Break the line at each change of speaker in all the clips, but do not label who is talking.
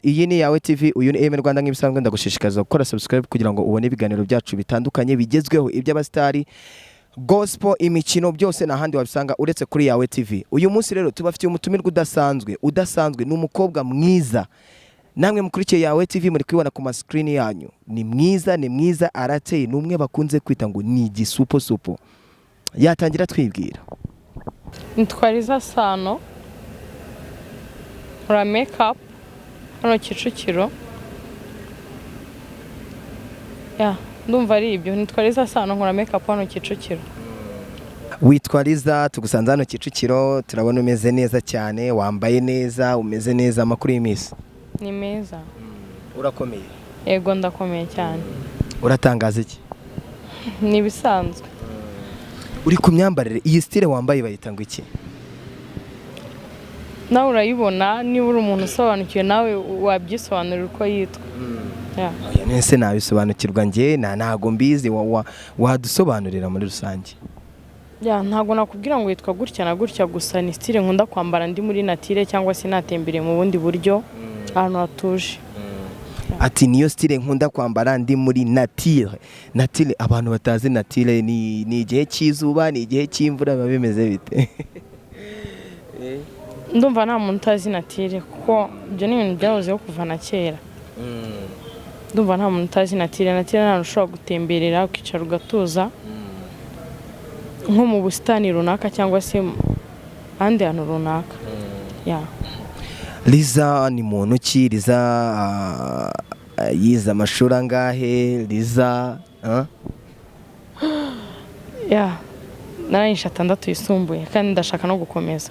Iyi ni yawe TV, uyu ni Eme Rwanda nk'ibisanzwe ndagushishikariza gukora subscribe kugira ngo ubone ibiganiro byacu bitandukanye bigezweho iby'abastari, gospel, imikino byose n'ahandi wabisanga uretse kuri yawe TV. Uyu munsi rero tubafitiye umutumirwa udasanzwe ni umukobwa mwiza. Namwe mukurikiye yawe TV muri kwibona ku screen yanyu. Ni mwiza arateye, numwe bakunze kwita ngo ni igisupo. Yatangira twibwira.
Nitwariza Sano. Ora makeup. Hano Kicukiro. Ndumva ari ibyo. Nitwariza Sano nkora makeup hano Kicukiro.
Witwa Liza, tugusanze hano Kicukiro, turabona umeze neza cyane, wambaye neza, umeze neza, amakuru y'imisi.
Ni meza.
Urakomeye?
Yego ndakomeye cyane.
Uratangaza iki?
Ni bisanzwe.
Uri ku myambarire, iyi style wambaye bayita ngo iki?
Nawe urayibona, niba uri umuntu usobanukiwe nawe wabyisobanurira uko yitwa.
Nese nabisobanukirwa nge ntago mbizi, wadusobanurira muri rusange.
Ntago nakubwira ngo yitwa gutya na gutya, gusa ni style nkunda kwambara ndi muri natire cyangwa se natembere mu bundi buryo ahantu hatuje.
Ati niyo style nkunda kwambara ndi muri natire. Natire, abantu batazi natire ni igihe cy'izuba, ni igihe cy'imvura, biba bimeze bite?
Ndumva nta muntu utazi natire kuko ibyo ni ibintu byahozeho kuva na kera. Ndumva nta muntu utazi natire. Natire nta ushobora gutemberera ukicara ugatuza nko mu busitani runaka cyangwa se ahandi hantu runaka.
Liza ni muntu ki? Liza yize amashuri angahe? Liza
narangije 6 yisumbuye kandi ndashaka no gukomeza.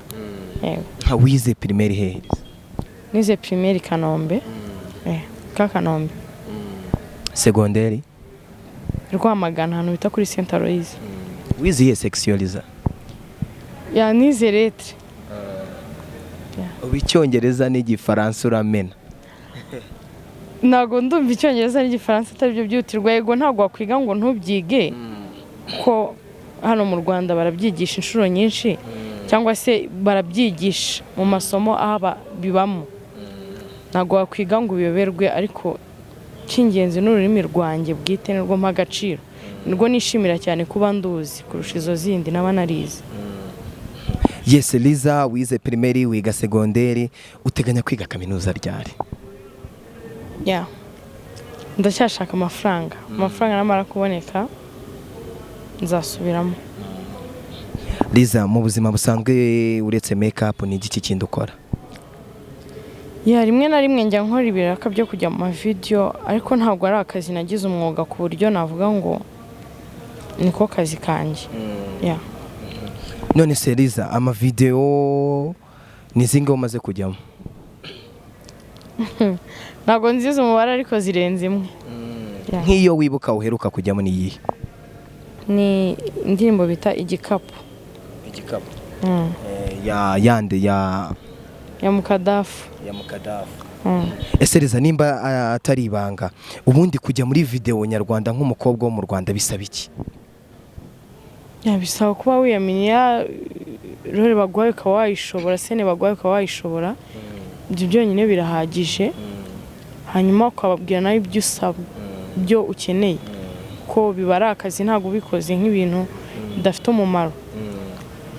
Wize primaire he?
Nize primaire Kanombe. Kanombe.
Secondaire?
Rwamagana ahantu bita kuri Saint Aloys.
Wize ye section Liza?
Nize lettre.
Icyongereza n'igifaransa uramena?
Nago ndumva icyongereza n'igifaransa atari byo byutirwa. Yego ntago wakwiga ngo ntubyige ko hano mu Rwanda barabyigisha inshuro nyinshi cyangwa se barabyigisha mu masomo aba bibamo. Nago wakwiga ngo uyoberwe, ariko cy'ingenzi n'ururimi rwanjye bwite nirwo mpa agaciro, nirwo nishimira cyane kuba nduzi kurusha izo zindi n'abanarize.
Yes, Liza, wize primaire, wiga secondaire, uteganya kwiga kaminuza ryari?
Ndacyashaka amafaranga namara kuboneka nzasubiramo.
Liza, mu buzima busanzwe uretse makeup ni igiki kindi ukora?
Rimwe na rimwe njya nkora ibiraka byo kujya mu video, ariko ntabwo ari akazi nagize umwuga ku buryo navuga ngo niko kazi kanjye.
None se Liza, ama video nizinga umaze kujyamo?
Ntabwo nziza umubare ariko zirenze imwe.
Nk'iyo wibuka uheruka kujyamo ni iyihe?
Ni indirimbo bita igikapu. Ya Mukadafu. Ese Liza, nimba atari ibanga, ubundi kujya muri video nyarwanda nk'umukobwa wo mu Rwanda bisaba iki? Bisaba kuba wiyaminiya, rore bagwaye ukaba wayishobora, sene bagwaye ukaba wayishobora. Ibyo byonyine birahagije. Hanyuma ukababwira nawe ibyo usaba, ibyo ukeneye, ko biba ari akazi ntabwo ubikoze nk'ibintu bidafite umumaro.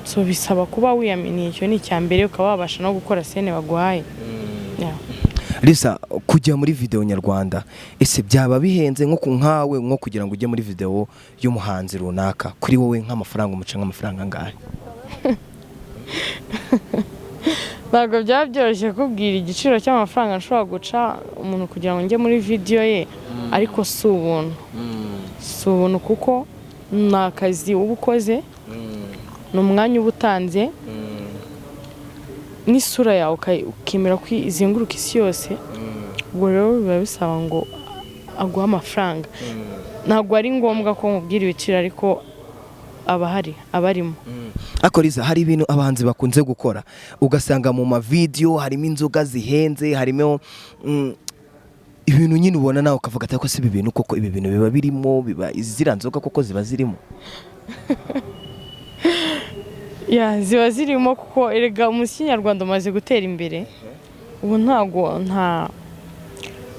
So bisaba kuba wiyaminiye, icyo ni icyambere, ukaba wabasha no gukora sene bagwaye.
Liza, kujya muri video nyarwanda ese byaba bihenze nko kugira ngo ujye muri video y'umuhanzi runaka? Kuri wowe nk'amafaranga umuca nk'amafaranga angahe?
Ntabwo byaba byoroshye kubwira igiciro cy'amafaranga nshobora guca umuntu kugira ngo njye muri video ye, ariko si ubuntu kuko ni akazi uba ukoze, ni umwanya uba utanze, n'isura yawe ukemera ko izenguruka isi yose. Ubwo rero biba bisaba ngo aguhe amafaranga. Ntabwo ari ngombwa ko nkubwira ibiciro, ariko abarimo.
Ako Liza, hari ibintu abahanzi bakunze gukora ugasanga mu ma video harimo inzoga zihenze, harimo ibintu nyine ubona nawe ukavuga ati ko si ibi bintu koko, ibi bintu biba birimo, biba izira nzoga koko ziba zirimo?
ziba zirimo kuko erega umuziki nyarwanda umaze gutera imbere. Ubu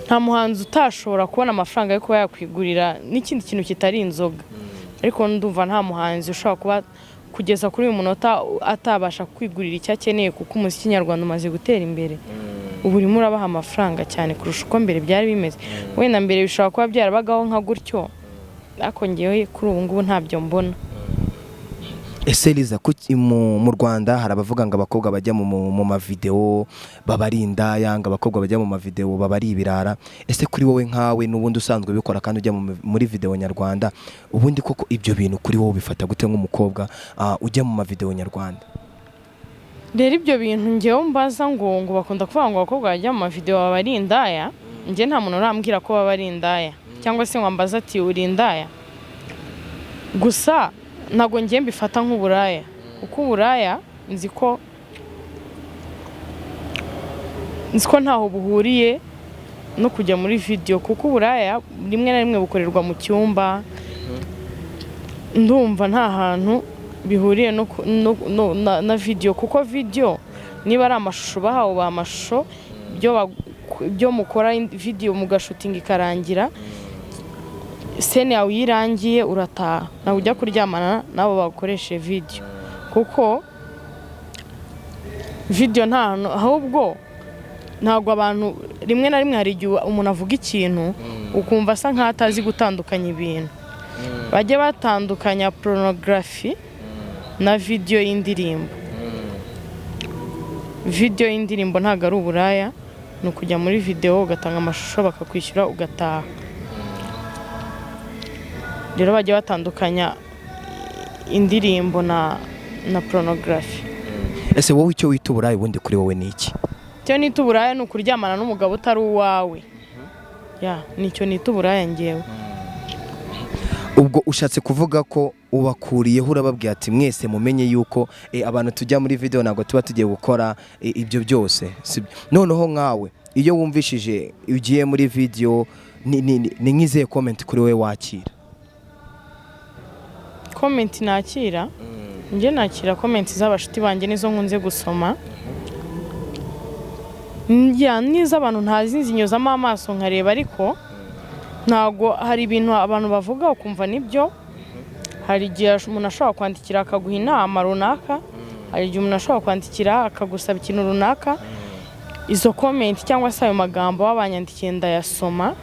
nta muhanzi utashobora kubona amafaranga yo kuba yakwigurira n'ikindi kintu kitari inzoga, ariko ndumva nta muhanzi ushobora kuba kugeza kuri uyu munota atabasha kwigurira icyo akeneye, kuko umuziki nyarwanda umaze gutera imbere. Ubu urimo urabaha amafaranga cyane kurusha uko mbere byari bimeze. Wenda mbere bishobora kuba byarabagaho nka gutyo, ariko ngewe kuri ubu ngubu ntabyo mbona.
Ese Liza, mu Rwanda hari abavuga ngo abakobwa bajya mu mavideo babari indaya, ngo abakobwa bajya mu mavideo babari ibirara. Ese kuri wowe nkawe n'ubundi usanzwe bikora kandi ujya muri video nyarwanda, ubundi koko ibyo bintu kuri wowe bifata gute nk'umukobwa ujya mu mavideo nyarwanda?
Rero ibyo bintu ngewe mbaza ngo bakunda kuvuga ngo abakobwa bajya mu mavideo babari indaya, nge nta muntu urambwira ko babari indaya, cyangwa se ngo mbaza ati uri indaya. Gusa ntabwo ngiye mbifata nk'uburaya, kuko uburaya nzi ko ntaho buhuriye no kujya muri video, kuko uburaya rimwe na rimwe bukorerwa mu cyumba. Ndumva nta hantu bihuriye na video, kuko video niba ari amashusho bahawe ba amashusho byo mukora video mugashutinga ikarangira, sene yawe yirangiye urataha, nawe ujya kuryamana nabo bakoreshe video, kuko video nta hantu, ahubwo ntabwo abantu rimwe na rimwe hari igihe umuntu avuga ikintu ukumva asa nkaho atazi gutandukanya ibintu. Bajye batandukanya pornography na video y'indirimbo. Video y'indirimbo ntabwo ari uburaya, ni ukujya muri video ugatanga amashusho bakakwishyura ugataha. Rero bajye batandukanya indirimbo na pornography.
Ese wowe icyo wita uburaya ubundi kuri wowe ni iki?
Icyo nita uburaya ni ukuryamana n'umugabo utari uwawe. Nicyo nita uburaya ngewe.
Ubwo ushatse kuvuga ko ubakuriyeho urababwira ati mwese mumenye yuko abantu tujya muri video ntabwo tuba tugiye gukora ibyo byose. Noneho nkawe iyo wumvishije ugiye muri video ni nk'izihe comment kuri wowe wakira? Comment
nakira, nje nakira comment z'abashuti banjye nizo nkunze gusoma. Niza abantu ntazi nzinyuzamo amaso nkareba, ariko ntago hari ibintu abantu bavuga ukumva nibyo. Hari igihe umuntu ashobora kwandikira akaguha inama runaka, hari igihe umuntu ashobora kwandikira akagusaba ikintu runaka. Izo comment cyangwa se ayo magambo babanyandikiye ndayasoma,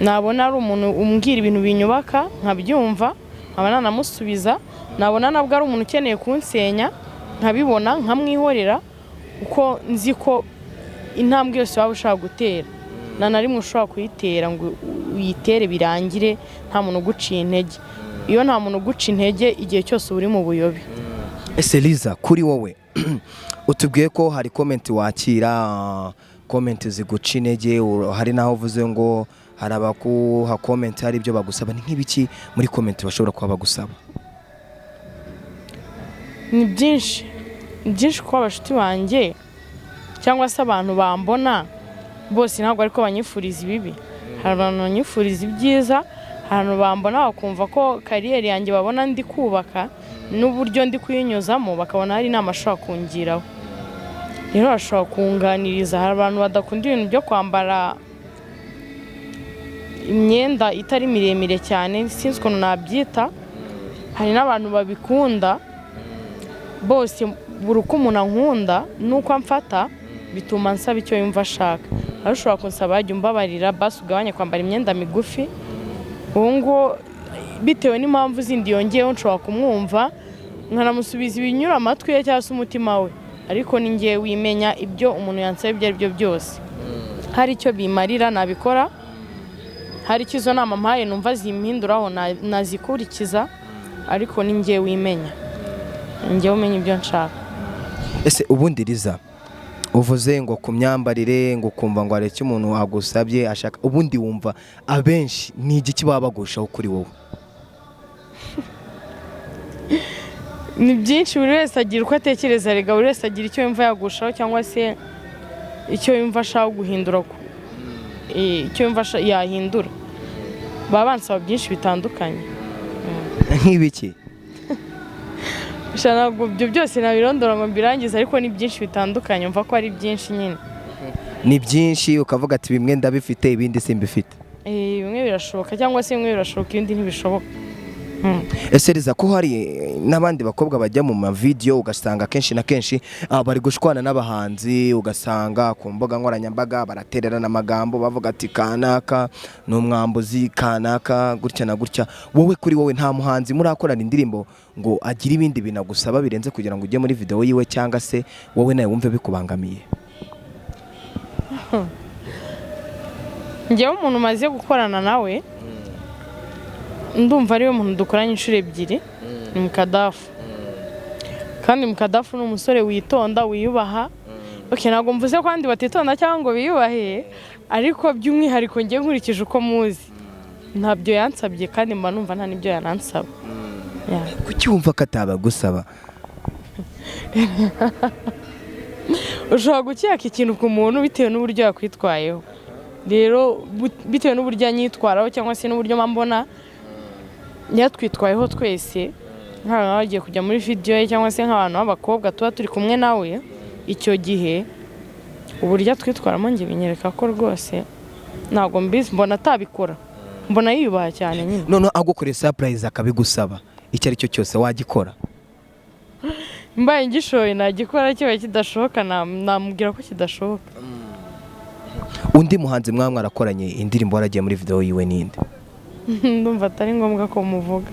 nabona ari umuntu umbwira ibintu binyubaka nkabyumva, nkabona namusubiza. Nabona nabwo ari umuntu ukeneye kunsenya nkabibona nkamwihorera, uko nzi ko intambwe yose waba ushaka gutera na rimwe ushobora kuyitera ngo uyitere birangire nta muntu uguciye intege. Iyo nta muntu uguca intege igihe cyose uri mu buyobe.
Ese Liza, kuri wowe utubwiye ko hari comment wakira, comment ziguca intege, hari naho uvuze ngo hari abakuha comment hari ibyo bagusaba. Ni nk'ibiki muri comment bashobora kuba bagusaba?
Ni byinshi kuba abashuti banjye cyangwa se abantu bambona bose ntabwo ariko banyifuriza ibibi. Hari abantu banyifuriza ibyiza, hari abantu bambona bakumva ko kariyeri yanjye babona ndi kubaka n'uburyo ndi kuyinyuzamo, bakabona hari inama ashobora kungiraho. Rero bashobora kunganiriza. Hari abantu badakunda ibintu byo kwambara imyenda itari miremire cyane, sinzi ukuntu nabyita. Hari n'abantu babikunda. Bose buri uko umuntu ankunda nuko amfata bituma nsaba icyo yumva ashaka. Arashobora kunsaba ajya umbabarira basi ugabanye kwambara imyenda migufi. Ubu ngo bitewe n'impamvu zindi yongeyeho nshobora kumwumva nkanamusubiza ibinyura amatwi ye cyangwa se umutima we, ariko ni ngewe wimenya ibyo umuntu yansaba ibyo ari byo byose. Hari icyo bimarira nabikora, hari icyo izo nama mpaye numva zimpinduraho nazikurikiza, ariko ni ngewe wimenya, ngewe umenya ibyo nshaka.
Ese ubundi Liza, uvuze ngo ku myambarire ngo kumva ngo areke umuntu agusabye ashaka, ubundi wumva abenshi ni igiki baba bagushaho kuri wowe?
Ni byinshi, buri wese agira uko atekereza. Rega buri wese agira icyo yumva yagushaho cyangwa se icyo yumva ashaka guhindura, icyo yumva yahindura. Baba bansaba byinshi bitandukanye.
Nk'ibiki?
Ntabwo ibyo byose nabirondora ngo mbirangize, ariko ni byinshi bitandukanye, umva ko ari byinshi nyine.
ni byinshi ukavuga ati bimwe ndabifite ibindi simbifite.
bimwe birashoboka cyangwa se bimwe birashoboka ibindi ntibishoboka.
Ese Liza ko hari n'abandi bakobwa bajya mu mavideo ugasanga kenshi na kenshi bari gushwana n'abahanzi, ugasanga ku mbuga nkoranyambaga baratererana amagambo bavuga ati kanaka n'umwambuzi kanaka gutya na gutya. Wowe kuri wowe nta muhanzi murakorana indirimbo ngo agire ibindi binagusaba birenze kugira ngo ujye muri video yiwe, cyangwa se wowe nawe wumve bikubangamiye?
Njyewe umuntu maze gukorana nawe ndumva ariwe muntu dukoranye inshuro ebyiri, ni Mukadafu. Kandi Mukadafu ni umusore witonda wiyubaha. Ntabwo mvuze ko abandi batitonda cyangwa ngo biyubahe, ariko by'umwihariko ngiye nkurikije uko muzi ntabyo yansabye, kandi mba numva nta n'ibyo yanansaba.
Kuki wumva ko atabagusaba?
Ushobora gukeka ikintu ku muntu bitewe n'uburyo yakwitwayeho. Rero bitewe n'uburyo anyitwaraho cyangwa se n'uburyo mbona yatwitwayeho twese, nk'abantu bagiye kujya muri video ye cyangwa se nk'abantu b'abakobwa tuba turi kumwe nawe, icyo gihe uburyo atwitwaramo njye binyereka ko rwose ntabwo mbizi, mbona atabikora, mbona yiyubaha cyane nyine.
None agukoreye surprise akabigusaba, icyo ari cyo cyose wagikora?
Mbaye ngishoye nagikora, kibaye kidashoboka namubwira ko kidashoboka.
Undi muhanzi mwarakoranye indirimbo waragiye muri video yiwe ninde?
Ndumva atari ngombwa ko muvuga.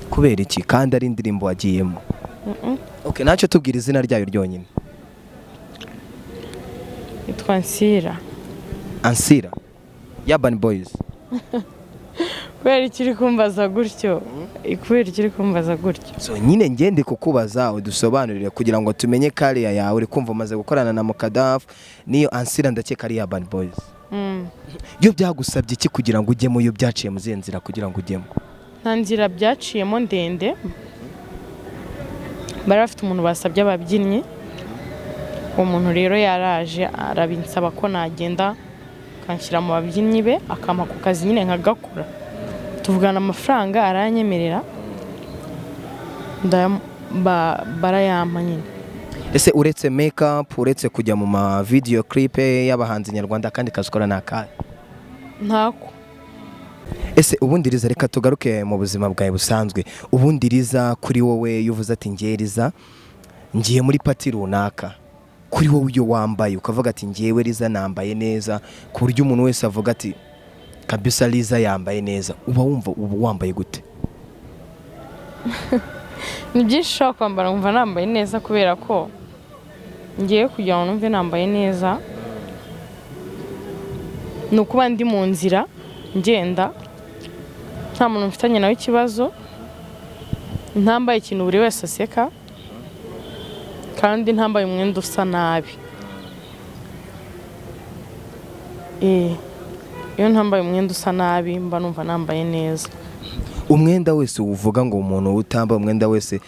Kubera iki kandi ari indirimbo wagiyemo? Okay, ntacyo tubwira izina ryayo ryonyine.
Yitwa Ancilla.
Ancilla Urban Boys.
Kubera ikiri kumbaza gutyo, kubera ikiri kumbaza gutyo.
So nyine ngende kukubaza udusobanurire kugira ngo tumenye career yawe. Uri kumva umaze gukorana na Mukadafu niyo Ancilla, ndakeka ari Urban Boys. Iyo byagusabye iki kugira ngo ujyemo? Iyo byaciye mu nzira kugira ngo ujyemo?
Nta nzira byaciyemo ndende. Bari bafite umuntu basabye ababyinnyi, uwo muntu rero yaraje arabinsaba ko nagenda kanshyira mu babyinnyi be, akampa ku kazi nyine nkagakora, tuvugana amafaranga aranyemerera barayampa nyine.
Ese uretse makeup, uretse kujya mu ma video clip y'abahanzi nyarwanda, kandi kazikora nakahe?
Ntako.
Ese ubundi Liza, reka tugaruke mu buzima bwawe busanzwe. Ubundi Liza, kuri wowe yuvuze ati ngiye Liza ngiye muri party runaka, kuri wowe iyo wambaye ukavuga ati ngiyewe Liza nambaye neza, ku buryo umuntu wese avuga ati kabisa Liza yambaye neza, uba wumva wambaye gute?
Ni byinshi ushobora kwambara nkumva nambaye neza, kubera ko ngiye kugira ngo numve nambaye neza ni ukuba ndi mu nzira ngenda nta muntu mfitanye nawe ikibazo, ntambaye ikintu buri wese aseka, kandi ntambaye umwenda usa nabi. Iyo ntambaye umwenda usa nabi mba numva nambaye neza.
Umwenda wese uvuga ngo umuntu utambaye umwenda wese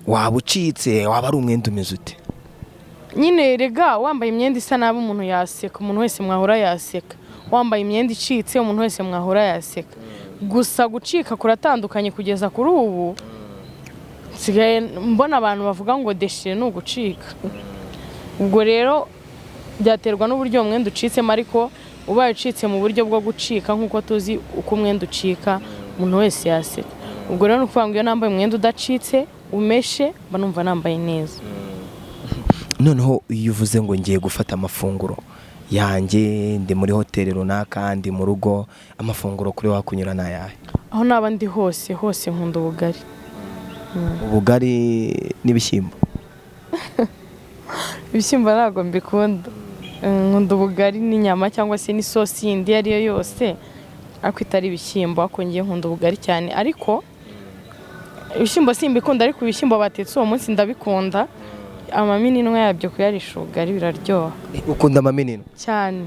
waba ucitse, waba ari umwenda umeze ute?
Nyine rega wambaye imyenda isa nabi umuntu yaseka, umuntu wese mwahura yaseka. Wambaye imyenda icitse umuntu wese mwahura yaseka. Gusa gucika kuratandukanye kugeza kuri ubu. Sigaye mbona abantu bavuga ngo deshire ni ugucika. Ubwo rero byaterwa n'uburyo umwenda ucitsemo, ariko ubaye ucitse mu buryo bwo gucika nk'uko tuzi uko umwenda ucika, umuntu wese yaseka. Ubwo rero nukuvuga ngo iyo nambaye umwenda udacitse umeshe mba numva nambaye neza.
Noneho iyo uvuze ngo ngiye gufata amafunguro yanjye, ndi muri hoteli runaka, ndi mu rugo, amafunguro kuri wakunyura nayahe?
Aho naba ndi hose nkunda ubugari.
Ubugari n'ibishyimbo?
Ibishyimbo ntabwo mbikunda. Nkunda ubugari n'inyama cyangwa se n'isosi yindi ari yo yose, ariko itari ibishyimbo. Ariko ngiye nkunda ubugari cyane, ariko ibishyimbo simbikunda, ariko ibishyimbo batetse uwo munsi ndabikunda. Amaminwa yabyo kuyarisha ubugari biraryoha.
Ukunda amaminwa
cyane?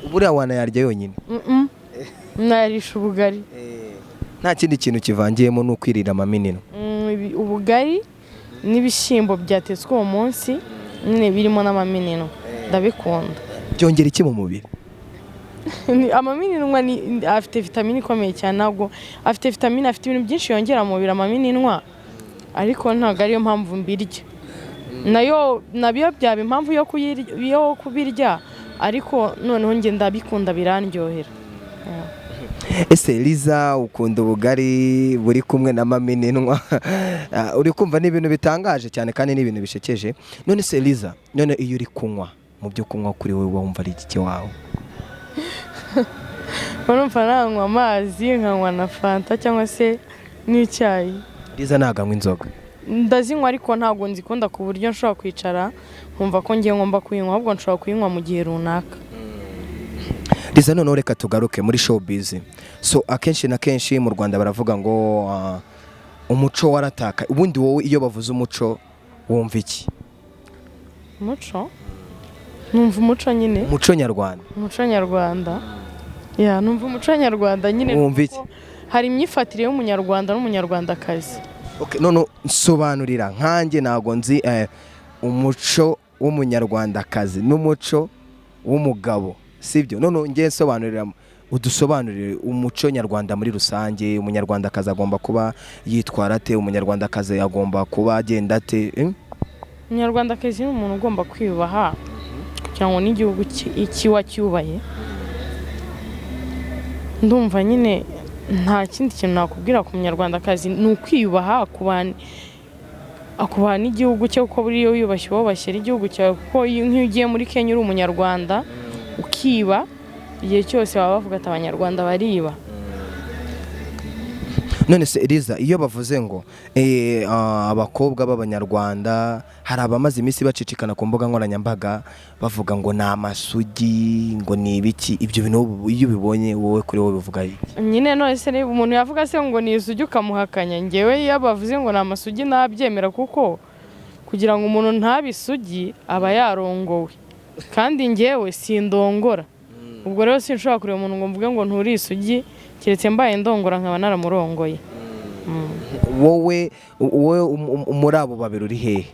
Uburiya wanayarya yonyine?
Nayarisha ubugari.
Nta kindi kintu kivangiyemo no kwirira amaminwa?
Ubugari n'ibishyimbo byatetswe uwo munsi nyine birimo n'amaminwa ndabikunda.
Byongera iki mu mubiri?
Amaminwa afite vitamine ikomeye cyane, ntabwo afite vitamine, afite ibintu byinshi yongera mu mubiri amaminwa, ariko ntabwo ariyo mpamvu mbirya. Nabyo byaba impamvu yo kubirya, ariko noneho njye ndabikunda birandyohera.
ese Liza ukunda ubugari buri kumwe na mami n'inwa uri kumva ni ibintu bitangaje cyane kandi ni ibintu bishekeje. None se Liza, none iyo uri kunywa mu byo kunywa kuri wowe wumva ari iki wawe?
Urumva nanywa amazi nkanywa na fanta cyangwa se n'icyayi.
Liza naganywa inzoga?
Ndazinywa ariko ntabwo nzikunda ku buryo nshobora kwicara nkumva ko ngiye ngomba kuyinywa, ahubwo nshobora kuyinywa mu gihe runaka.
Liza, none reka tugaruke muri showbiz. So akenshi na kenshi mu Rwanda baravuga ngo umuco warataka. Ubundi wowe iyo bavuze umuco wumva iki?
Umuco? Numva umuco nyine.
Umuco nyarwanda.
Umuco nyarwanda. Ya, numva umuco nyarwanda nyine.
Wumva iki?
Hari imyifatire y'umunyarwanda n'umunyarwandakazi.
Okay, none nsobanurira nkanjye nago nzi umuco w'umunyarwandakazi n'umuco w'umugabo, sibyo? None ngiye nsobanurira, udusobanurire umuco nyarwanda muri rusange. Umunyarwandakazi agomba kuba yitwara ate? Umunyarwandakazi agomba kuba agenda ate?
Umunyarwandakazi ni umuntu ugomba kwiyubaha kugira ngo n'igihugu ikiwa cyubaye. Ndumva nyine nta kindi kintu nakubwira ku munyarwandakazi, ni ukwiyubaha, akubaha n'igihugu cye, kuko buriya wiyubashye wubashyira igihugu cyawe. Kuko nk'iyo ugiye muri Kenya uri umunyarwanda ukiba, igihe cyose baba bavuga ati abanyarwanda bariba.
None se Liza, iyo bavuze ngo abakobwa b'abanyarwanda, hari abamaze iminsi bacicikana ku mbuga nkoranyambaga bavuga ngo ni amasugi, ngo ni ibiki. Ibyo bintu iyo ubibonye wowe kuri wowe bivuga iki?
Nyine none se umuntu yavuga se ngo ni isugi ukamuhakanya, njyewe iyo bavuze ngo ni amasugi nabyemera, kuko kugira ngo umuntu ntabisugi aba yarongowe, kandi njyewe sindongora. Ubwo rero sinshobora kureba umuntu ngo mvuge ngo nturi isugi, keretse mbaye ndongora nkaba naramurongoye.
Wowe muri abo babiri uri hehe?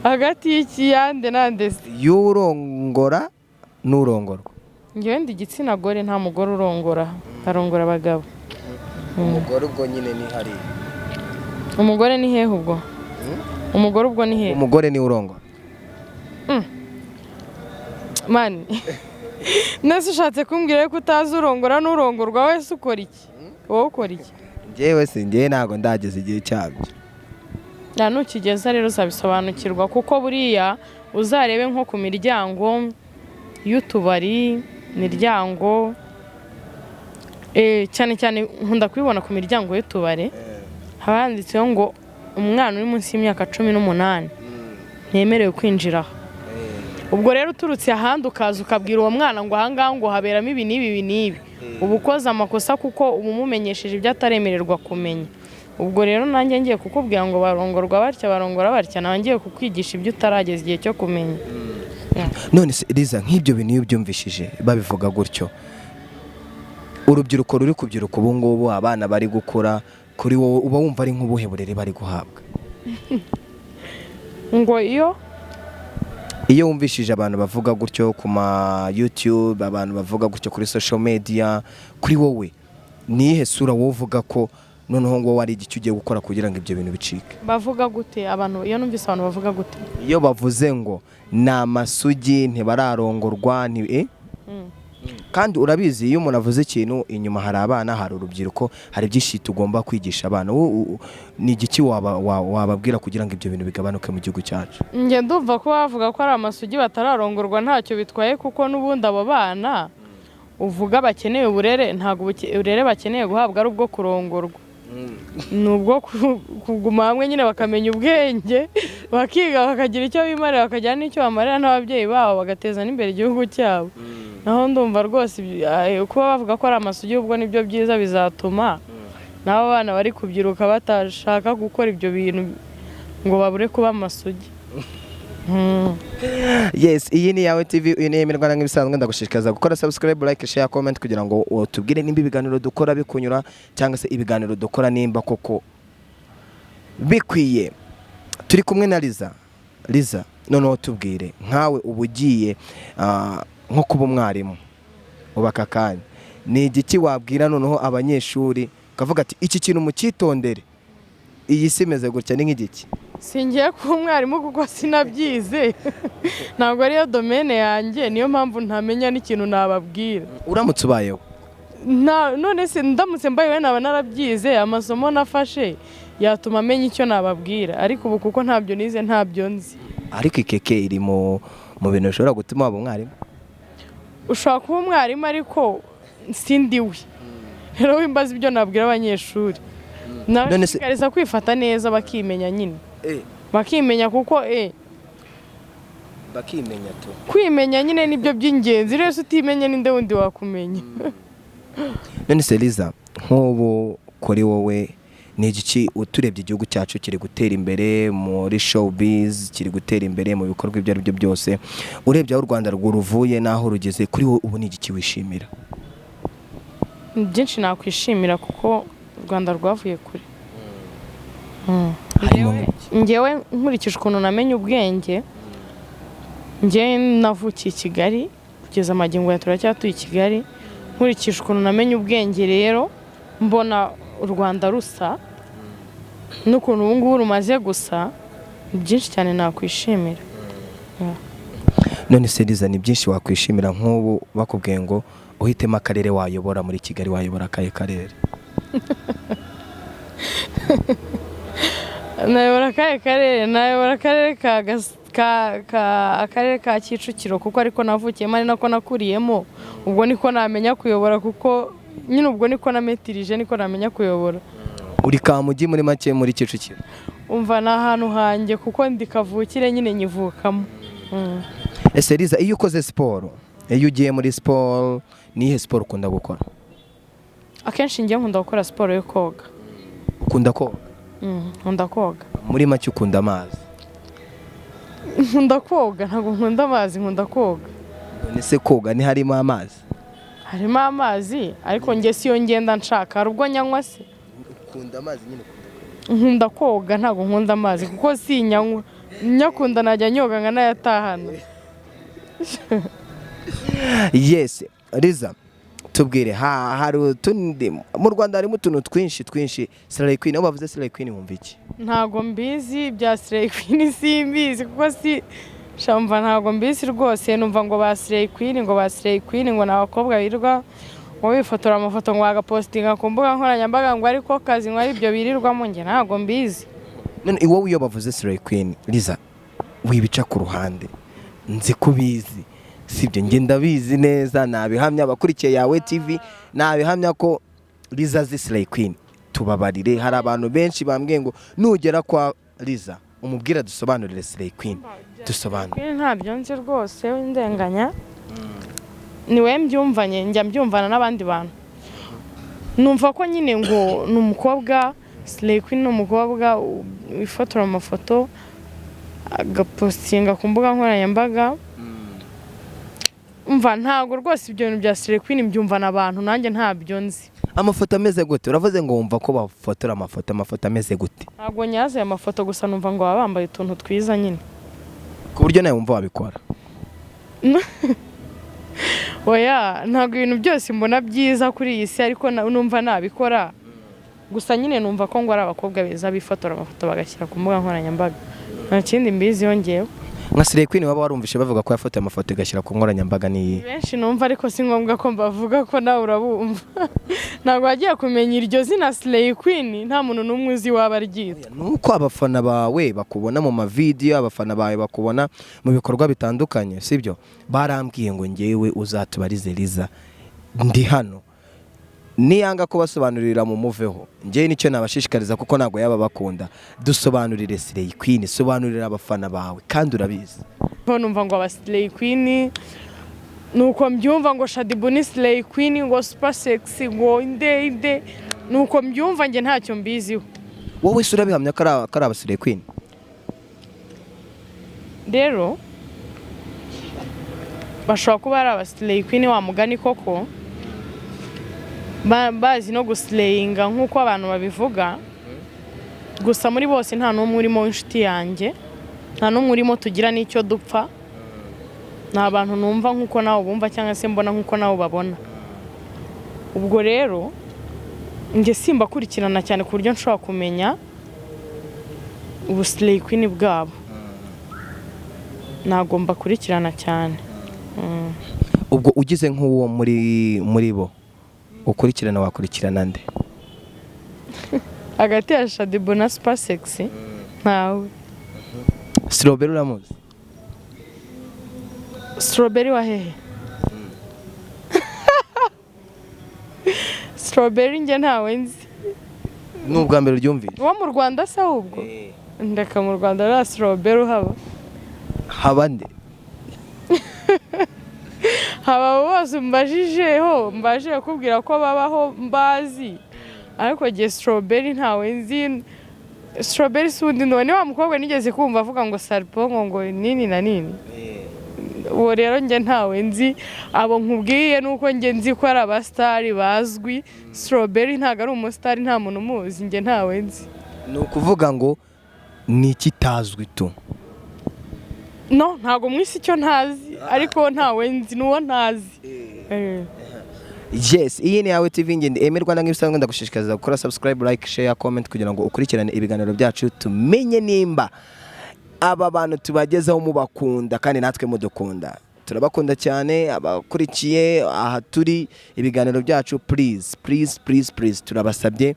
Hagati y'ikiyande nande se?
Y'urongora n'urongorwa?
Njyewe ndi igitsina gore, nta mugore urongora, arongora abagabo.
Umugore ubwo nyine ni hari.
Umugore ni hehe ubwo? Umugore ubwo ni hehe?
Umugore ni urongora.
Mani, nese ushatse kumbwira ko utazi urongora n'urongorwa, wese ukora iki? Wowe ukora iki?
Njyewe ntago ndageze igihe cyabyo.
Nukigeza rero uzabisobanukirwa, kuko buriya uzarebe nko ku miryango y'utubari, miryango cyane cyane nkunda kubibona ku miryango y'utubari, haba handitseho ngo umwana uri munsi y'imyaka 18 ntemerewe kwinjira. Ubwo rero uturutse ahandi ukaza ukabwira uwo mwana ngo ahangaha ngo haberamo ibi n'ibi, uba ukoze amakosa, kuko uba umumenyesheje ibyo ataremererwa kumenya. Ubwo rero nanjye ngiye kukubwira ngo barongorwa batya, nawe ngiye kukwigisha ibyo utarageza igihe cyo kumenya.
None se Liza, nk'ibyo bintu iyo byumvishije babivuga gutyo, urubyiruko ruri kubyiruka ubu ngubu, abana bari gukura, kuri wowe uba wumva ari nk'ubuhe burere bari guhabwa?
Ngo iyo
wumvishije abantu bavuga gutyo ku ma YouTube, abantu bavuga gutyo kuri social media, kuri wowe ni ihe sura wowe uvuga ko noneho ngo wari igice ugiye gukora kugira ngo ibyo bintu bicike?
Bavuga gute abantu? Iyo numvise abantu bavuga gute?
Iyo bavuze ngo ni amasugi, ntibararongorwa, kandi urabizi iyo umuntu avuze ikintu inyuma hari abana, hari urubyiruko, hari byinshi tugomba kwigisha abana. Ni igiki wababwira kugira ngo ibyo bintu bigabanuke mu gihugu cyacu?
Nge ndumva ko bavuga ko ari amasugi batararongorwa ntacyo bitwaye, kuko n'ubundi abo bana uvuga bakeneye uburere, ntabwo uburere bakeneye guhabwa ari ubwo kurongorwa, ni ubwo kuguma hamwe nyine bakamenya ubwenge, bakiga, bakagira icyo bimarira, bakagira n'icyo bamarira n'ababyeyi babo, bagateza n'imbere igihugu cyabo. Naho ndumva rwose kuba bavuga ko ari amasugi ubwo nibyo byiza, bizatuma n'abo bana bari kubyiruka batashaka gukora ibyo bintu ngo babure kuba amasugi.
Yes, iyi ni yawe TV, iyi ni Rwanda nk'ibisanzwe. Ndagushishikariza gukora subscribe, like, share, comment kugira ngo tubwire nimba ibiganiro dukora bikunyura, cyangwa se ibiganiro dukora nimba koko bikwiye. Turi kumwe na Liza, noneho tubwire nkawe ubugiye nko kuba umwarimu ubaka kanya, ni igiki wabwira noneho abanyeshuri ukavuga ati iki kintu mukitondere, iyi si imeze gutya, ni nk'igiki?
singiye kuba umwarimu kuko sinabyize ntabwo ariyo domene yanjye niyo mpamvu ntamenya n'ikintu nababwira.
uramutse ubayeho
none se ndamutse mbayeho naba narabyize amasomo nafashe yatuma amenya icyo nababwira, ariko ubu kuko ntabyo nize ntabyo nzi.
ariko ikeke iri mu bintu bishobora gutuma waba umwarimu.
Ushobora kuba umwarimu ariko sindiwe, rero wimbaza ibyo nabwira abanyeshuri nabashishikariza kwifata neza bakimenya nyine bakimenya kuko
bakimenya tu
kwimenya nyine nibyo by'ingenzi, rero utimenye ninde wundi wakumenya.
none se Liza, nk'ubu kuri wowe ni igiki uturebye igihugu cyacu kiri gutera imbere muri showbiz, kiri gutera imbere mu bikorwa ibyo ari byo byose, urebye aho u Rwanda ruvuye n'aho rugeze, kuri wowe ubu ni igiki wishimira?
Byinshi nakwishimira kuko u Rwanda rwavuye kure. Ngewe nkurikije ukuntu namenye ubwenge, ngewe navukiye i Kigali kugeza amagingo ya turacyatuye i Kigali, nkurikije ukuntu namenye ubwenge rero mbona u Rwanda rusa n'ukuntu ubu ngubu rumaze gusa, byinshi cyane nakwishimira.
none se Liza, ni byinshi wakwishimira nk'ubu bakubwiye ngo uhitemo akarere wayobora muri Kigali, wayobora akahe karere?
nayobora akahe karere? Nayobora akarere akarere ka Kicukiro kuko ariko navukiyemo ari nako nakuriyemo, ubwo niko namenya kuyobora kuko nyine ubwo niko nametirije niko namenya kuyobora.
uri Kamugi muri make muri Kicukiro?
Umva ni ahantu hanjye kuko ndi kavukire nyine nyivukamo.
ese Liza, iyo ukoze siporo, iyo ugiye muri siporo, nihe siporo ukunda gukora?
Akenshi ngiye nkunda gukora siporo yo koga.
Ukunda koga?
Nkunda koga.
muri make ukunda amazi?
Nkunda koga, ntabwo nkunda amazi, nkunda koga.
none se koga ni harimo amazi?
Harimo amazi ariko njye siyo ngenda nshaka, hari ubwo nyanywa se.
Ukunda amazi nyine?
Nkunda koga, ntabwo nkunda amazi kuko sinyanywa, nyakunda najya nyoga nkanayatahana.
yes. Liza, tubwire, hari utundi mu Rwanda harimo utuntu twinshi. Slay Queen, aho bavuze Slay Queen wumva iki?
Ntabwo mbizi bya Slay Queen, simbizi kuko shamva ntabwo mbizi rwose. Numva ngo ba Slay Queen ngo n'abakobwa birirwa ngo bifotora amafoto ngo bagapostinga ku mbuga nkoranyambaga ngo ariko kazi ngo ari byo birirwamo, njye ntabwo mbizi.
none iwowe iyo bavuze Slay Queen, Liza, wibica ku ruhande, nzi kubizi sibyo? Nge ndabizi neza, nabihamya abakurikiye yawe TV, nabihamya ko Liza zi Slay Queen. Tubabarire, hari abantu benshi bambwiye ngo nugera kwa Liza umubwira dusobanurire Slay Queen. Dusobanurire.
Ntabyo nzi rwose, w'indenganya. Niwe mbyumvanye, njya mbyumvana n'abandi bantu. Numva ko nyine ngo n'umukobwa Slay Queen, n'umukobwa wifotora amafoto agapostinga ku mbuga nkoranyambaga. Umva ntago rwose ibyo bintu bya Slay Queen mbyumvana abantu, nanjye ntabyo nzi.
Amafoto ameze gute? Uravuze ngo wumva ko bafotora amafoto ameze gute?
Ntabwo nyaze amafoto gusa, numva ngo baba bambaye utuntu twiza nyine,
ku buryo nawe wumva wabikora.
oya, ntabwo ibintu byose mbona byiza kuri iyi si, ariko numva nabikora gusa nyine numva ko ngo ari abakobwa beza bifotora amafoto bagashyira ku mbuga nkoranyambaga, nta kindi mbizi yongeyeho.
Nka Slay Queen waba warumvishe bavuga ko yafotoye amafoto igashyira ku nkoranyambaga ni
benshi numva, ariko si ngombwa ko mbavuga ko nawe urabumva. Ntabwo wagiye kumenya iryo zina Slay Queen, nta muntu n'umwe uzi waba aryita.
nuko abafana bawe bakubona mu mavideo, abafana bawe bakubona mu bikorwa bitandukanye, sibyo? Barambwiye ngo ngewe uzatubarize Liza, ndi hano, niyanga ko basobanurira mu muveho, ngewe nicyo nabashishikariza kuko ntabwo yaba bakunda. Dusobanurire Slay Queen, sobanurira abafana bawe kandi urabizi.
Numva ngo aba Slay Queen, nuko mbyumva ngo Shadibu ni Slay Queen, ngo super sexy, ngo inde, nuko mbyumva, nge ntacyo mbiziho.
Wowe se urabihamya ko ari aba Slay Queen?
Rero bashobora kuba ari aba Slay Queen, wa mugani koko bazi no guslayinga nk'uko abantu babivuga, gusa muri bose nta n'umwe urimo inshuti yanjye, nta n'umwe urimo tugira n'icyo dupfa. Ni abantu numva nk'uko nawe bumva cyangwa se mbona nk'uko nawe babona. Ubwo rero nge simbakurikirana cyane ku buryo nshobora kumenya ubuslay queen bwabo nagomba kurikirana cyane.
ubwo ugize nk'uwo muri bo ukurikirana wakurikirana nde?
Hagati ya Shadibu na Super Sexy ntawe.
Strawberry uramuzi?
Strawberry wa hehe? Strawberry nge ntawe nzi.
N'ubwa mbere uryumvise?
Uwo mu Rwanda se ahubwo? Ndeka mu Rwanda nta Strawberry haba.
Haba nde?
Haba bose mbajije kubwira ko babaho mbazi. Ariko nge Strawberry ntawe nzi. Strawberry sundi none wa mukobwa nigeze kumva avuga ngo Sarpongo ngo nini na nini. Uwo rero nge ntawe nzi, abo nkubwiye nuko nge nzi ko ari abastari bazwi. Strawberry ntago ari umustar, nta muntu umuzi, nge ntawe nzi.
Nukuvuga ngo ni kitazwi tu?
No, ntago mwisi cyo ntazi, ariko ntawe nzi nuwo ntazi.
Yes, iyi ni yawe TV ngende emerwa nk'ibisanzwe ndagushishikariza gukora subscribe, like, share, comment kugira ngo ukurikirane ibiganiro byacu tumenye nimba aba bantu tubagezaho mubakunda kandi natwe mudukunda. Turabakunda cyane abakurikiye aha turi ibiganiro byacu. Please turabasabye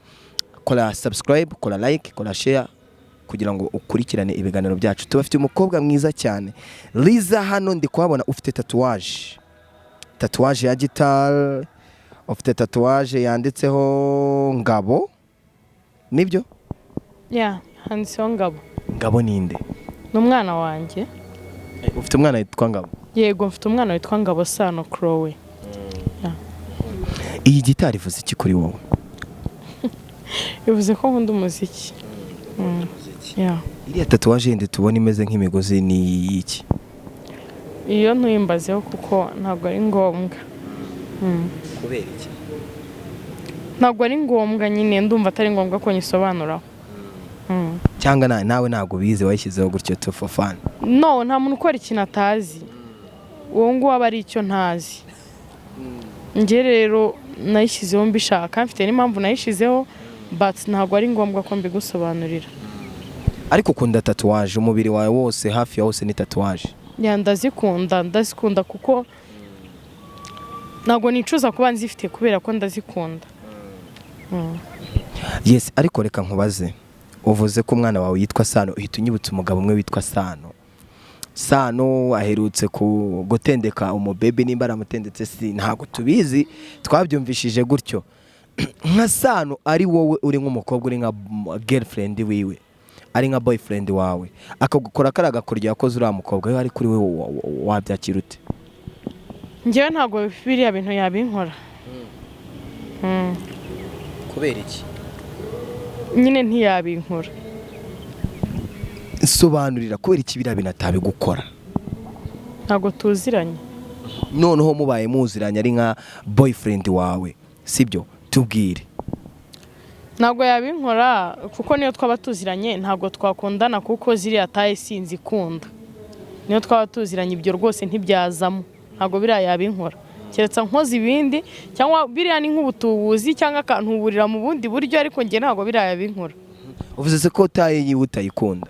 kora subscribe, kora like, kora share kugira ngo ukurikirane ibiganiro byacu. Tubafite umukobwa mwiza cyane Liza. Hano ndi kuhabona ufite tatuwaje ya guitar, ufite tatuwaje yanditseho Ngabo, nibyo?
Yeah, handitseho Ngabo.
Ngabo ninde?
N'umwana wanjye.
Ufite umwana witwa Ngabo?
Yego, mfite umwana witwa Ngabo Sano Chloe.
Iyi gitari ivuze iki kuri wowe?
Ivuze ko nkunda umuziki.
Iriya tatuwaje yindi tubona imeze nk'imigozi ni iki?
Iyo ntuyimbazeho kuko ntabwo ari ngombwa.
Kubera iki?
Ntabwo ari ngombwa nyine, ndumva atari ngombwa ko nyisobanuraho.
Cyangwa nawe ntabwo bize wayishyizeho gutyo to for fun?
No, nta muntu ukora ikintu atazi. Uwo nguwo aba ari icyo ntazi. Nge rero nayishyizeho mbishaka, mfite n'impamvu nayishyizeho, but ntabwo ari ngombwa ko mbigusobanurira.
Ariko ukunda tatuwaje, umubiri wawe wose hafi ya wose ni tatuwaje? Ndazikunda kuko ntabwo nicuza kuba nzifite kubera ko ndazikunda. Yes, ariko reka nkubaze, uvuze ko umwana wawe yitwa Sano, uhita unyibutsa umugabo umwe witwa Sano aherutse gutendeka umubebe, nimba aramutendetse si ntabwo tubizi, twabyumvishije gutyo. Nka Sano ari wowe uri nk'umukobwa, uri nka girlfriend wiwe, ari nka boyfriend wawe, akagukora karagakoryo yakoze uriya mukobwa, we ari kuri we wabyakira ute?
Ngewe ntabwo biriya bintu yabinkora.
Kubera iki?
Nyine ntiyabinkora.
Sobanurira kubera iki biriya bintu atabigukora?
Ntabwo tuziranye.
Noneho mubaye muziranye ari nka boyfriend wawe, sibyo? Tubwire.
Ntabwo yabinkora kuko niyo twaba tuziranye ntabwo twakundana kuko ziriya taye sinzi kunda. Niyo twaba tuziranye ibyo rwose ntibyazamo. Ntabwo biriya yabinkora. Keretse nkoze ibindi cyangwa biriya ni nk'ubutubuzi cyangwa akantuburira mu bundi buryo, ariko nge ntabwo biriya yabinkora.
Uvuze ko taye yiwe utayikunda?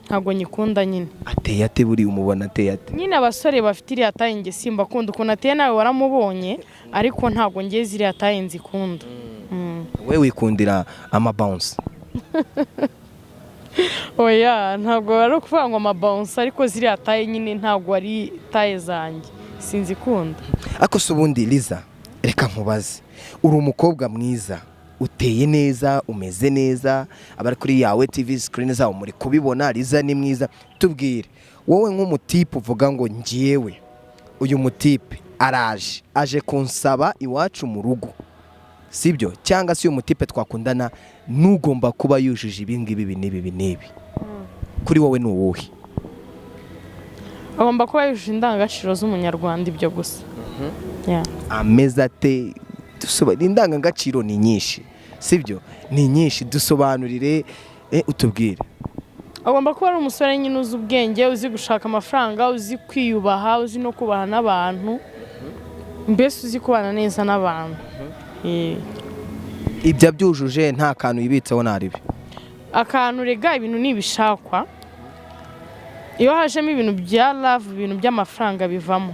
Ntabwo nyikunda nyine.
Ateye ate buri umubona ateye ate?
Nyine abasore bafite iriya taye nge simba kunda, ukuntu ateye nawe waramubonye, ariko ntabwo nge ziriya taye nzikunda.
Wewe wikundira ama bounce?
Oya, ntabwo ari ukuvuga ngo ama bounce, ariko ziriya taye nyine ntabwo ari taye zanjye, sinzikunda.
Ako subundi Liza, reka nkubaze, uri umukobwa mwiza, uteye neza, umeze neza, abari kuri yawe TV screen zawo muri kubibona, Liza ni mwiza. Tubwire, wowe nk'umutipe uvuga ngo ngiyewe uyu mutipe aje kunsaba iwacu mu rugo, sibyo? Cyangwa se uyu mutipe twakundana nugomba kuba yujuje ibingibi n'ibi, kuri wowe ni uwuhe?
Agomba kuba yujuje indangagaciro z'umunyarwanda, ibyo gusa.
Ameza ate? Indangagaciro ni nyinshi, sibyo? Ni nyinshi, dusobanurire, utubwire.
Agomba kuba ari umusore nyine uzi ubwenge, uzi gushaka amafaranga, uzi kwiyubaha, uzi no kubaha n'abantu, mbese uzi kubana neza n'abantu.
Ibyo byujuje nta kantu yibitseho naribi?
akantu rega ibintu nibishakwa iyo hajemo ibintu bya love ibintu by'amafaranga bivamo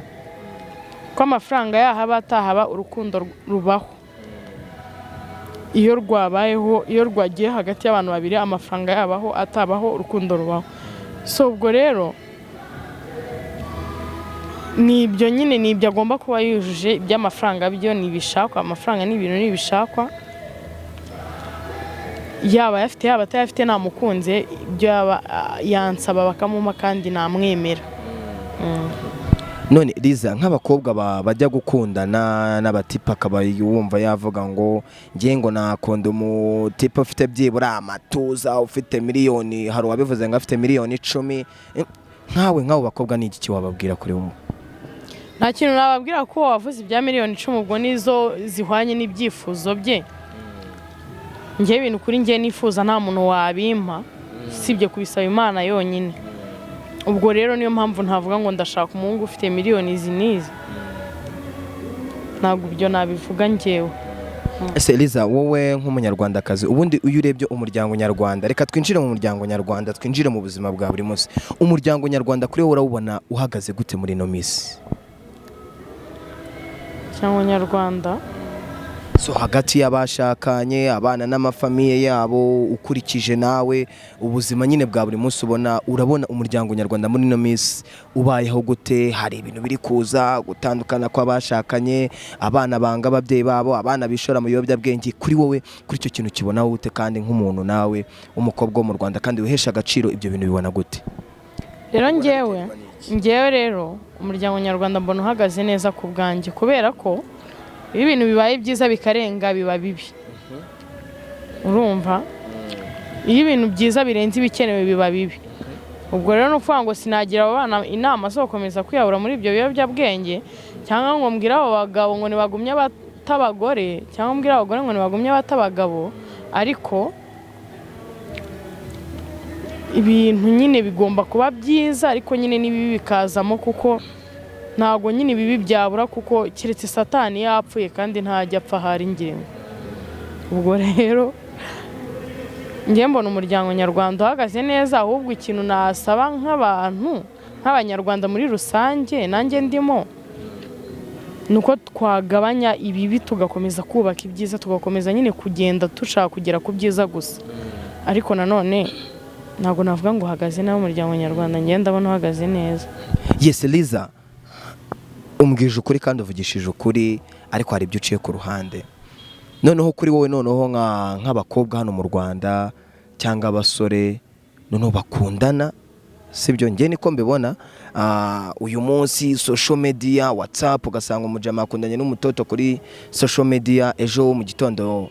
ko amafaranga yahaba atahaba urukundo rubaho iyo rwabayeho iyo rwagiye hagati y'abantu babiri amafaranga yabaho atabaho urukundo rubaho so ubwo rero nibyo nyine nibyo agomba kuba yujuje iby'amafaranga byo nibishakwa amafaranga n'ibintu nibishakwa yaba yafite yaba atayafite namukunze ibyo yaba yansaba bakamuma kandi namwemera.
None Liza nk'abakobwa bajya gukundana n'abatipa akaba wumva yavuga ngo ngiye ngo nakunda umutipa ufite byibura amatuza ufite miliyoni hari wabivuze ngo afite miliyoni 10 nk'abo bakobwa ni iki wababwira kuri wowe?
Nta kintu nababwira ko wavuze ibya miliyoni 10 ubwo nizo zihwanye n'ibyifuzo bye. Ngiye ibintu kuri ngiye nifuza nta muntu wabimpa sibye kubisaba Imana yonyine. Ubwo rero niyo mpamvu ntavuga ngo ndashaka umuhungu ufite miliyoni zinizi. Ntabwo ibyo nabivuga ngewe.
Ese Liza wowe nk'umunyarwandakazi ubundi uyu urebye umuryango nyarwanda reka twinjire mu muryango nyarwanda twinjire mu buzima bwa buri munsi umuryango nyarwanda kuri wowe urawubona uhagaze gute muri no miss?
Cyangwa nyarwanda
so hagati y'abashakanye abana n'amafamiye yabo ukurikije nawe ubuzima nyine bwa buri munsi urabona umuryango nyarwanda muri no miss ubayeho gute? Hari ibintu biri kuza gutandukana kw'abashakanye abana banga ababyeyi babo abana bishora mu biyobyabwenge kuri wowe kuri icyo kintu kibona gute kandi nk'umuntu nawe umukobwa wo mu Rwanda kandi wihesha agaciro ibyo bintu bibona gute?
Rero ngewe rero umuryango nyarwanda mbona uhagaze neza ku bwanjye kubera ko ibi bintu bibaye byiza bikarenga biba bibi. Urumva? Iyo ibintu byiza birenze ibikenewe biba bibi. Ubwo rero no kuvuga ngo sinagira abana inama zo gukomeza kwiyahura muri ibyo biyobyabwenge cyangwa ngo mbwira abo bagabo ngo nibagumye batabagore cyangwa mbwira abagore ngo nibagumye batabagabo ariko ibintu nyine bigomba kuba byiza ariko nyine nibibi bikazamo kuko ntago nyine ibibi byabura kuko kiretse satani yapfuye kandi ntajya apfa hari ingingo. Ubwo rero ngiye mbona umuryango nyarwanda uhagaze neza ahubwo ikintu nasaba nk'abantu nk'abanyarwanda muri rusange nanjye ndimo nuko twagabanya ibibi tugakomeza kubaka ibyiza tugakomeza nyine kugenda dushaka kugera ku byiza gusa ariko nanone ntago navuga ngo uhagaze nawe umuryango nyarwanda ngiye ndabona uhagaze neza.
Yes Liza umbwije ukuri kandi uvugishije ukuri ariko hari ibyo uciye ku ruhande noneho kuri wowe noneho nk'abakobwa hano mu Rwanda cyangwa abasore noneho bakundana sibyo ngiye niko mbibona uyu munsi social media WhatsApp ugasanga umujama akundanye n'umutoto kuri social media ejo mu gitondo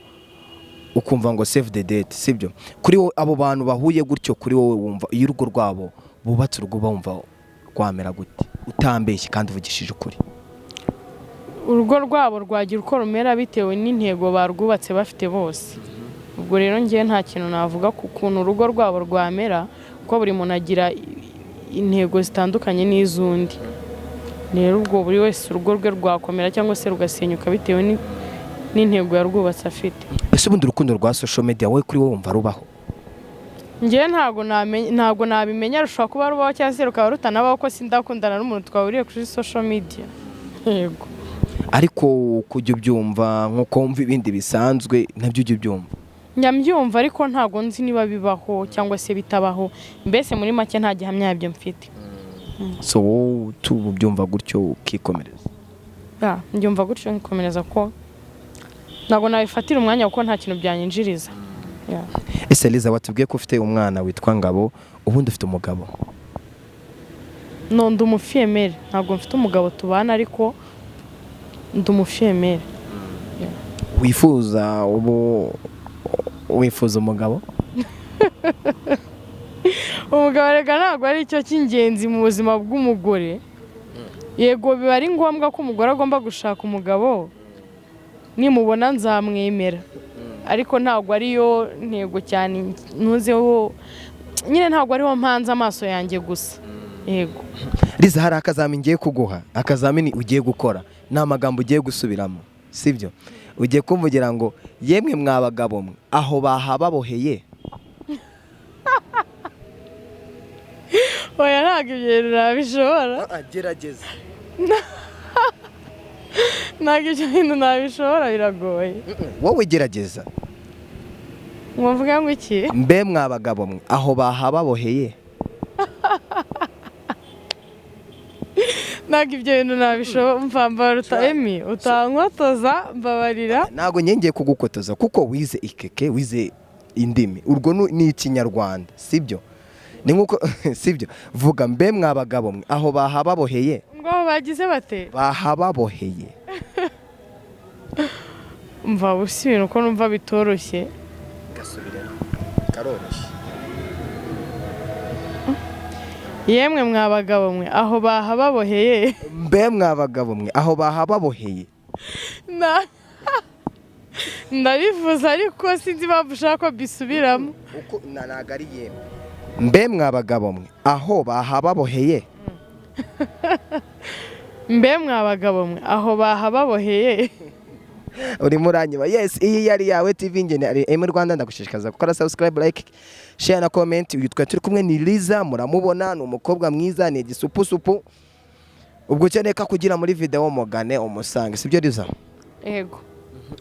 ukumva ngo save the date sibyo kuri wowe abo bantu bahuye gutyo kuri wowe wumva iyo urugo rwabo bubatse urugo bumva rwamera gute utambeshye kandi uvugishije ukuri?
Urugo rwabo rwagira uko rumera bitewe n'intego barwubatse bafite bose. Ubwo rero ngiye nta kintu navuga ku kuntu urugo rwabo rwamera kuko buri muntu agira intego zitandukanye n'iz'undi. Rero ubwo buri wese urugo rwe rwakomera cyangwa se rugasenyuka bitewe n'intego yarwubatse afite.
Ese ubundi urukundo rwa social media wowe kuri wowe wumva rubaho?
Ngiye ntago nabimenya rushobora kuba rubaho cyangwa se rukaba rutanabaho ko sindakundana n'umuntu twahuriye kuri social media. Yego.
Ariko kujya ubyumva nkuko wumva ibindi bisanzwe nabyo ujya ubyumva?
Nyambyumva ariko ntago nzi niba bibaho cyangwa se bitabaho mbese muri make nta gihamya yabyo mfite.
So tubyumva gutyo ukikomereza?
Mbyumva gutyo nkikomereza ko ntago nabifatira umwanya kuko nta kintu byanyinjiriza.
Ese Liza watubwiye ko ufite umwana witwa Ngabo ubundi ufite umugabo?
No ndi umufiyemere ntabwo mfite umugabo tubana ariko ndi umufiyemere.
Wifuza umugabo?
Umugabo rega ntabwo ari cyo cy'ingenzi mu buzima bw'umugore. Yego biba ari ngombwa ko umugore agomba gushaka umugabo nimubona nzamwemera ariko ntabwo ariyo ntego cyane ntuzeho nyine ntabwo ariho mpanze amaso yanjye gusa. Yego
Liza hari akazamini ngiye kuguha akazamini ugiye gukora n'amagambo ugiye gusubiramo sibyo ugiye kumvugira ngo yemwe mwabagabo mwe aho bahababoheye
oya ntabwo ibyo nabishobora
gerageza
ntabwo ibyo bintu nabishobora biragoye
wowe gerageza
mwavuga ngo iki
mbe mwabagabo mwe aho bahababoheye
ntabwo ibyo bintu nabishobora mvamba Emi utankotoza mbabarira
ntabwo nyengeye kugukotoza kuko wize ikeke wize indimi urwo ni ikinyarwanda sibyo ni nkuko sibyo vuga mbe mwabagabo mwe aho bahababoheye
ngo bagize bate
bahababoheye
mva busi ibintu ko numva bitoroshye
gasubiremo karoroshye
yemwe mwabagabo mwe aho bahababoheye
mbe mwabagabo mwe aho bahababoheye
ndabivuze ariko sinzi impamvu ushaka ko bisubiramo
ntabwo ari yemwe mbe mwabagabo mwe aho bahababoheye
mbe mwabagabo mwe aho bahababoheye
urimo uranyiba yes iyi yari yawe TV ngene ari mu Rwanda ndagushishikaza gukora subscribe like share na comment uyu twa turi kumwe ni Liza muramubona ni umukobwa mwiza ni igisupusupu ubwo cyeneka kugira muri video mugane umusange sibyo Liza
yego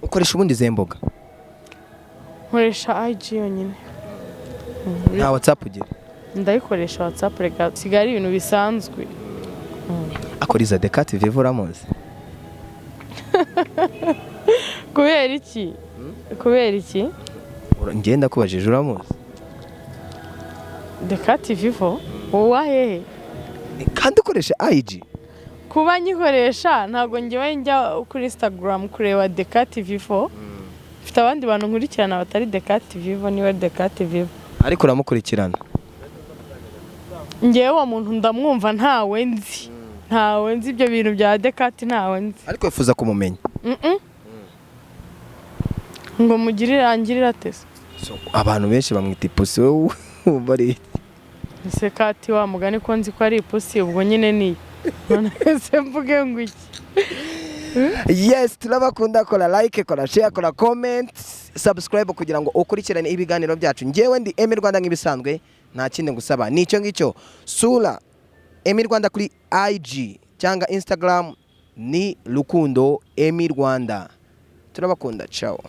ukoresha ubundi zemboga
nkoresha IG yonyine
nta WhatsApp ugira
ndayikoresha WhatsApp rega sigari ibintu bisanzwe
akoriza Dekati Vivo uramuzi
kubera iki
ngenda kubajije uramuzi
Dekati Vivo uwahehe
kandi ukoresha IG
kuba nyikoresha ntago ngewe njya kuri Instagram kureba Dekati Vivo mfite abandi bantu nkurikirana batari Dekati Vivo niwe Dekati Vivo
ariko uramukurikirana
ngewe uwo muntu ndamwumva ntawe nzi ibyo bintu bya Dekati ntawe nzi
ariko wifuza kumumenya
ngo mugirire atese
abantu benshi bamwita ipusi wowe bari
Sekati wa mugani ko nzi ko ari ipusi ubwo nyine ni none se mvuge ngo iki
yes turabakunda kora like kora share kora comment subscribe kugira ngo ukurikirane ibiganiro byacu ngewe ndi Emi Rwanda nk'ibisanzwe nta kindi ngusaba nicyo ngicyo sura Emi Rwanda kuri IG cyangwa Instagram ni Rukundo Emi Rwanda turabakunda ciao